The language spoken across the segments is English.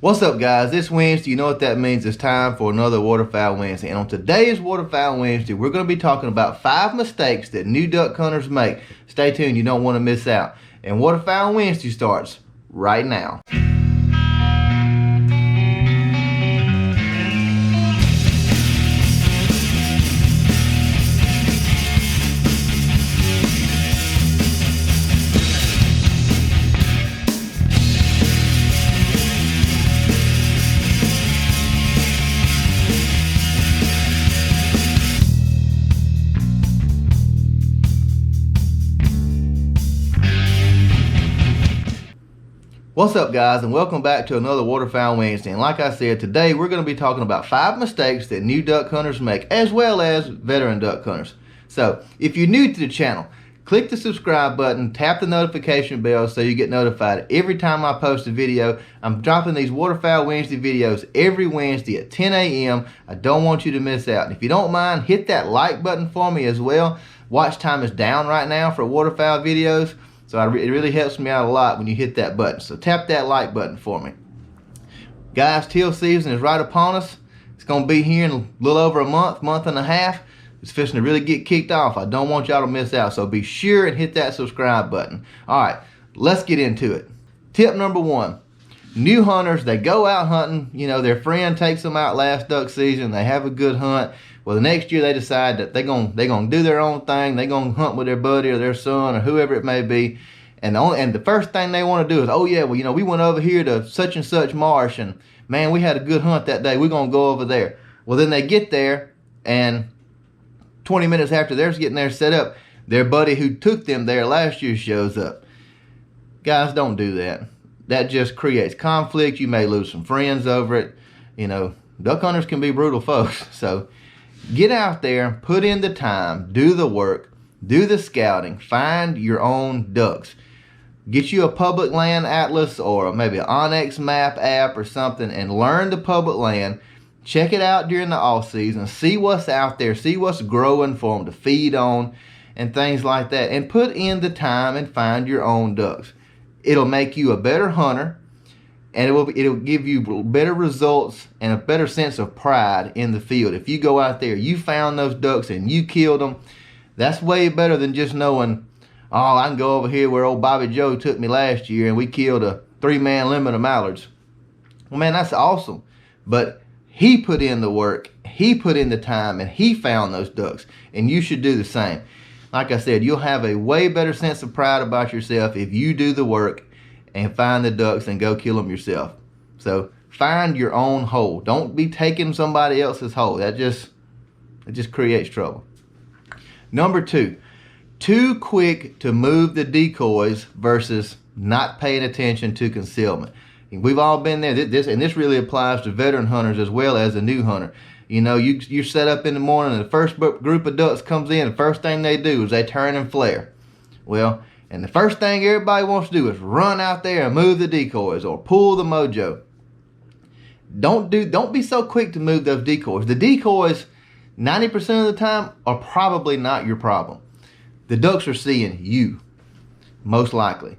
What's up, guys? This Wednesday, you know what that means. It's time for another Waterfowl Wednesday. And on today's Waterfowl Wednesday, we're going to be talking about 5 mistakes that new duck hunters make. Stay tuned, you don't want to miss out. And Waterfowl Wednesday starts right now. What's up, guys, and welcome back to another Waterfowl Wednesday. And like I said, today we're going to be talking about 5 mistakes that new duck hunters make, as well as veteran duck hunters. So if you're new to the channel, click the subscribe button, tap the notification bell so you get notified every time I post a video. I'm dropping these Waterfowl Wednesday videos every Wednesday at 10 a.m. I don't want you to miss out. And if you don't mind, hit that like button for me as well. Watch time is down right now for waterfowl videos. So it really helps me out a lot when you hit that button. So tap that like button for me. Guys, teal season is right upon us. It's going to be here in a little over a month and a half. It's fixing to really get kicked off. I don't want y'all to miss out. So be sure and hit that subscribe button. All right, let's get into it. Tip number 1. New hunters, they go out hunting. You know, their friend takes them out last duck season. They have a good hunt. Well, the next year they decide that they're gonna do their own thing. They're gonna hunt with their buddy or their son or whoever it may be. And the first thing they want to do is, oh yeah, well, you know, we went over here to such and such marsh, and man, we had a good hunt that day. We're gonna go over there. Well, then they get there, and 20 minutes after they're getting there set up, their buddy who took them there last year shows up. Guys, don't do that. That just creates conflict. You may lose some friends over it. You know, duck hunters can be brutal folks. So get out there, put in the time, do the work, do the scouting, find your own ducks. Get you a public land atlas or maybe an Onyx map app or something and learn the public land. Check it out during the off season. See what's out there. See what's growing for them to feed on and things like that. And put in the time and find your own ducks. It'll make you a better hunter, and it'll give you better results and a better sense of pride in the field. If you go out there, you found those ducks and you killed them, that's way better than just knowing, oh, I can go over here where old Bobby Joe took me last year and we killed a 3-man limit of mallards. Well, man, that's awesome. But he put in the work, he put in the time, and he found those ducks. And you should do the same. Like I said, you'll have a way better sense of pride about yourself if you do the work and find the ducks and go kill them yourself. So find your own hole. Don't be taking somebody else's hole. It just creates trouble. Number 2, too quick to move the decoys versus not paying attention to concealment. We've all been there. This really applies to veteran hunters as well as a new hunter. You know, you're set up in the morning and the first group of ducks comes in. The first thing they do is they turn and flare. Well, and the first thing everybody wants to do is run out there and move the decoys or pull the mojo. Don't be so quick to move those decoys. The decoys, 90% of the time, are probably not your problem. The ducks are seeing you, most likely.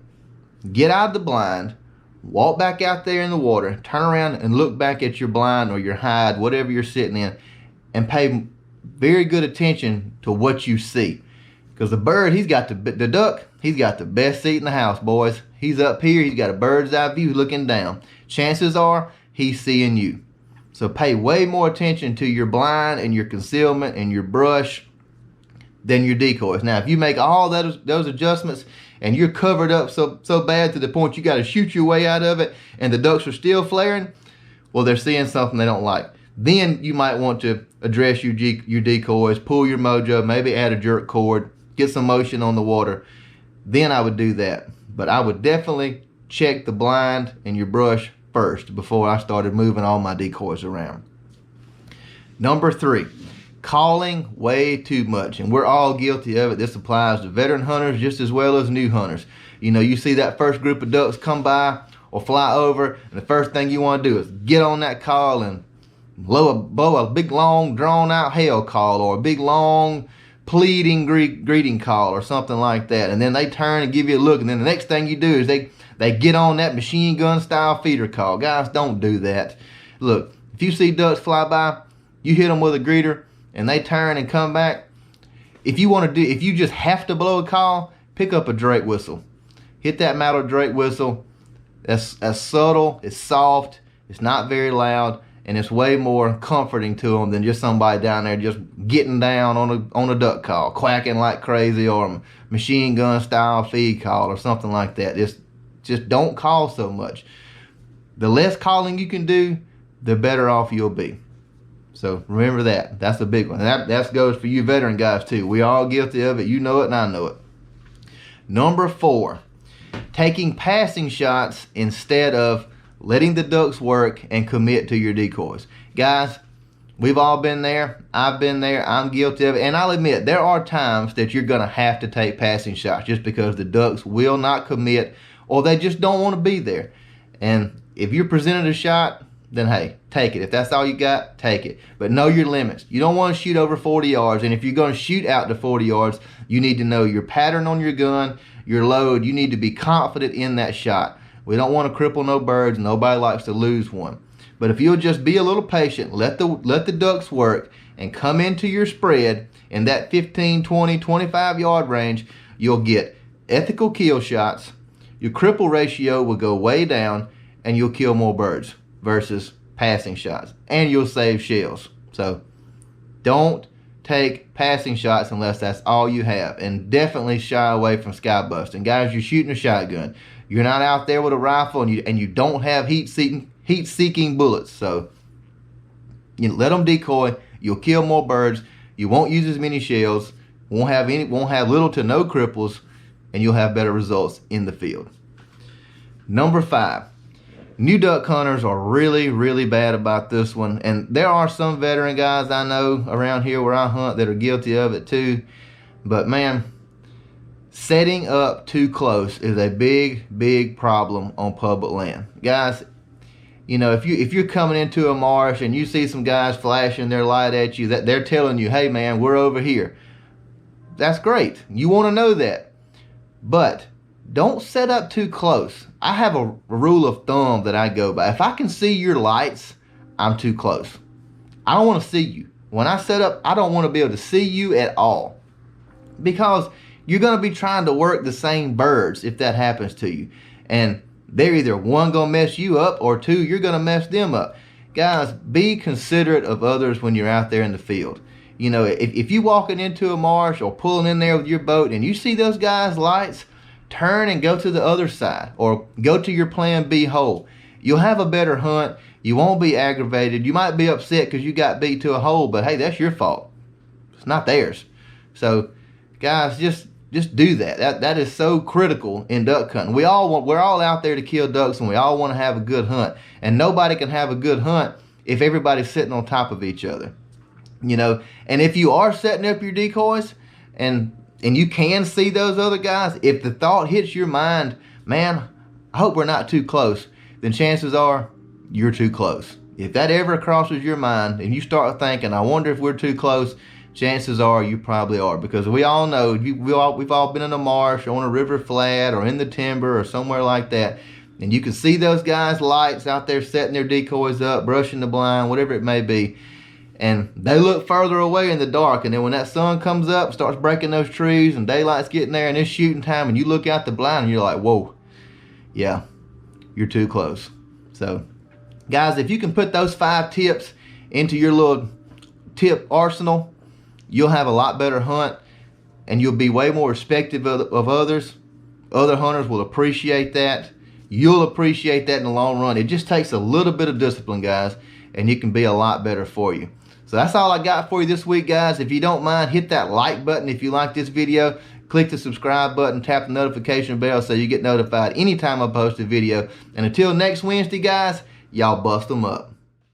Get out of the blind, walk back out there in the water, turn around and look back at your blind or your hide, whatever you're sitting in, and pay very good attention to what you see. Because the bird, the duck, he's got the best seat in the house, boys. He's up here, he's got a bird's eye view looking down. Chances are, he's seeing you. So pay way more attention to your blind and your concealment and your brush than your decoys. Now, if you make all those adjustments and you're covered up so bad to the point you got to shoot your way out of it and the ducks are still flaring, well, they're seeing something they don't like. Then you might want to address your decoys, pull your mojo, maybe add a jerk cord, get some motion on the water. Then I would do that. But I would definitely check the blind and your brush first before I started moving all my decoys around. Number 3. Calling way too much, and we're all guilty of it. This applies to veteran hunters just as well as new hunters. You know, you see that first group of ducks come by or fly over, and the first thing you want to do is get on that call and blow a big long drawn out hail call or a big long pleading greeting call or something like that. And then they turn and give you a look, and then the next thing you do is they get on that machine gun style feeder call. Guys, don't do that. Look, if you see ducks fly by, you hit them with a greeter and they turn and come back. If you just have to blow a call, pick up a Drake whistle. Hit that metal Drake whistle. That's subtle, it's soft, it's not very loud, and it's way more comforting to them than just somebody down there just getting down on a duck call, quacking like crazy, or a machine gun style feed call or something like that. Just don't call so much. The less calling you can do, the better off you'll be. So remember that. That's a big one. And that goes for you veteran guys too. We all guilty of it. You know it and I know it. Number 4, taking passing shots instead of letting the ducks work and commit to your decoys. Guys, we've all been there. I've been there. I'm guilty of it. And I'll admit, there are times that you're going to have to take passing shots just because the ducks will not commit or they just don't want to be there. And if you're presented a shot, then hey, take it. If that's all you got, take it. But know your limits. You don't want to shoot over 40 yards. And if you're going to shoot out to 40 yards, you need to know your pattern on your gun, your load. You need to be confident in that shot. We don't want to cripple no birds. Nobody likes to lose one. But if you'll just be a little patient, let the ducks work and come into your spread in that 15, 20, 25 yard range, you'll get ethical kill shots. Your cripple ratio will go way down and you'll kill more birds versus passing shots. And you'll save shells. So don't take passing shots unless that's all you have. And definitely shy away from sky busting. Guys, you're shooting a shotgun. You're not out there with a rifle and you don't have heat-seeking bullets. So you let them decoy. You'll kill more birds. You won't use as many shells. Won't have little to no cripples, and you'll have better results in the field. Number 5. New duck hunters are really, really bad about this one. And there are some veteran guys I know around here where I hunt that are guilty of it too. But man, setting up too close is a big, big problem on public land. Guys, you know, if you're coming into a marsh and you see some guys flashing their light at you, that they're telling you, hey man, we're over here. That's great. You want to know that. But don't set up too close. I have a rule of thumb that I go by. If I can see your lights, I'm too close. I don't want to see you. When I set up, I don't want to be able to see you at all. Because you're going to be trying to work the same birds if that happens to you. And they're either one, going to mess you up, or two, you're going to mess them up. Guys, be considerate of others when you're out there in the field. You know, if you're walking into a marsh or pulling in there with your boat and you see those guys' lights, turn and go to the other side or go to your plan B hole. You'll have a better hunt. You won't be aggravated. You might be upset because you got beat to a hole, but hey, that's your fault. It's not theirs. So, guys, just do that. That is so critical in duck hunting. We're all out there to kill ducks, and we all want to have a good hunt. And nobody can have a good hunt if everybody's sitting on top of each other. You know, and if you are setting up your decoys and you can see those other guys, if the thought hits your mind, man, I hope we're not too close, then chances are you're too close. If that ever crosses your mind and you start thinking, I wonder if we're too close, chances are you probably are. Because we all know, we've all been in a marsh or on a river flat or in the timber or somewhere like that, and you can see those guys' lights out there setting their decoys up, brushing the blind, whatever it may be. And they look further away in the dark, and then when that sun comes up, starts breaking those trees, and daylight's getting there, and it's shooting time, and you look out the blind, and you're like, whoa, yeah, you're too close. So, guys, if you can put those 5 tips into your little tip arsenal, you'll have a lot better hunt, and you'll be way more respectful of others. Other hunters will appreciate that. You'll appreciate that in the long run. It just takes a little bit of discipline, guys, and it can be a lot better for you. So that's all I got for you this week, guys. If you don't mind, hit that like button if you like this video. Click the subscribe button, tap the notification bell so you get notified anytime I post a video. And until next Wednesday, guys, y'all bust them up.